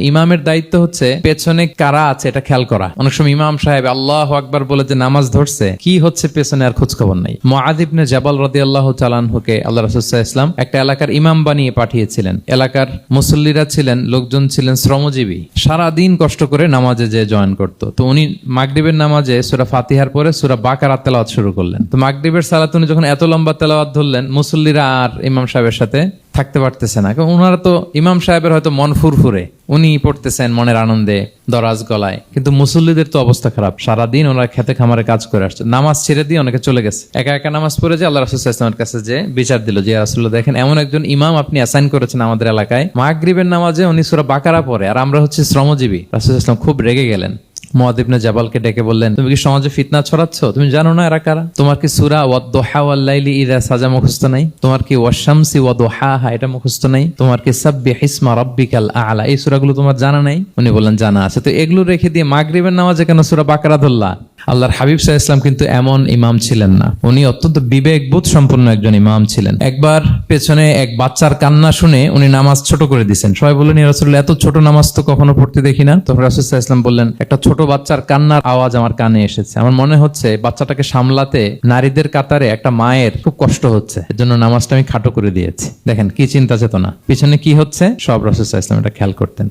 ইমামের দায়িত্ব হচ্ছে পেছনে কারা আছে এটা খেয়াল করা। অনেক সময় ইমাম সাহেব আল্লাহু আকবার বলে যে নামাজ ধরছে, কি হচ্ছে পেছনে আর খোঁজ খবর নাই। মুআয ইবনে জাবাল রাদিয়াল্লাহু তাআলা আনহুকে আল্লাহ রাসূল সাল্লাল্লাহু আলাইহি ওয়াসাল্লাম একটা এলাকার ইমাম বানিয়ে পাঠিয়েছিলেন। এলাকার মুসল্লিরা ছিলেন, লোকজন ছিলেন শ্রমজীবী, সারা দিন কষ্ট করে নামাজে যে জয়েন করত। তো উনি মাগরিবের নামাজে সূরা ফাতিহার পরে সূরা বাকারা তেলাওয়াত শুরু করলেন। তো মাগরিবের সালাত উনি যখন এত লম্বা তেলাওয়াত ধরলেন, মুসল্লিরা আর ইমাম সাহেবের সাথে থাকতে পারতেছে না, কারণ ওনারা তো ইমাম সাহেবের হয়তো মন ফুরফুরে, উনি পড়তেছেন মনের আনন্দে দরাজ গলায়, কিন্তু মুসল্লিদের তো অবস্থা খারাপ। সারাদিন ওনারা খেতে খামারে কাজ করে আসছে, নামাজ ছেড়ে দিয়ে অনেকে চলে গেছে। একা একা নামাজ পড়ে যে আল্লাহ রাসূল সাল্লাল্লাহু আলাইহি ওয়াসাল্লামের কাছে যে বিচার দিল যে রাসূলুল্লাহ, দেখেন এমন একজন ইমাম আপনি অ্যাসাইন করেছেন আমাদের এলাকায়, মাগরিবের নামাজে উনি সূরা বাকারা পড়ে আর আমরা হচ্ছে শ্রমজীবী। রাসূল সাল্লাল্লাহু আলাইহি ওয়াসাল্লাম খুব রেগে গেলেন। মুআয ইবনে জাবালকে ডেকে বললেন, তুমি কি সমাজে ফিতনা ছড়াচ্ছ? তুমি জানো না এরা কারা? তোমার কি সূরা ওয়াদ-দুহা ওয়াল-লাইলি ইযা সাজা মুখস্থ নাই? তোমার কি ওয়াশ-শামসি ওয়া-দুহাহা এটা মুখস্থ নাই? তোমার কি সাব্বিহিসমা রাব্বিকাল আ'লা এই সূরাগুলো তোমার জানা নাই? উনি বললেন জানা আছে। তো এগুলো রেখে দিয়ে মাগরিবের নামাজে কেন সূরা বাকারা ধরলা? আল্লাহর হাবিব সাল্লাল্লাহু আলাইহি ওয়াসাল্লাম কিন্তু এমন ইমাম ছিলেন না, উনি অত্যন্ত বিবেকবোধ সম্পন্ন একজন ইমাম ছিলেন। একবার পেছনে এক বাচ্চার কান্না শুনে উনি নামাজ ছোট করে দিয়েছেন। সবাই বললেন, ইয়া রাসূলুল্লাহ, এত ছোট নামাজ তো কখনো পড়তে দেখি না। তখন রাসূল সাল্লাল্লাহু আলাইহি ওয়াসাল্লাম বললেন, একটা ছোট বাচ্চার কান্নার আওয়াজ আমার কানে এসেছে, আমার মনে হচ্ছে বাচ্চাটাকে সামলাতে নারীদের কাতারে একটা মায়ের খুব কষ্ট হচ্ছে, এজন্য নামাজটা আমি খাটো করে দিয়েছি। দেখেন কি চিন্তা চেতনা, পিছনে কি হচ্ছে সব রাসূল সাল্লাল্লাহু আলাইহি ওয়াসাল্লাম এটা খেয়াল করতেন।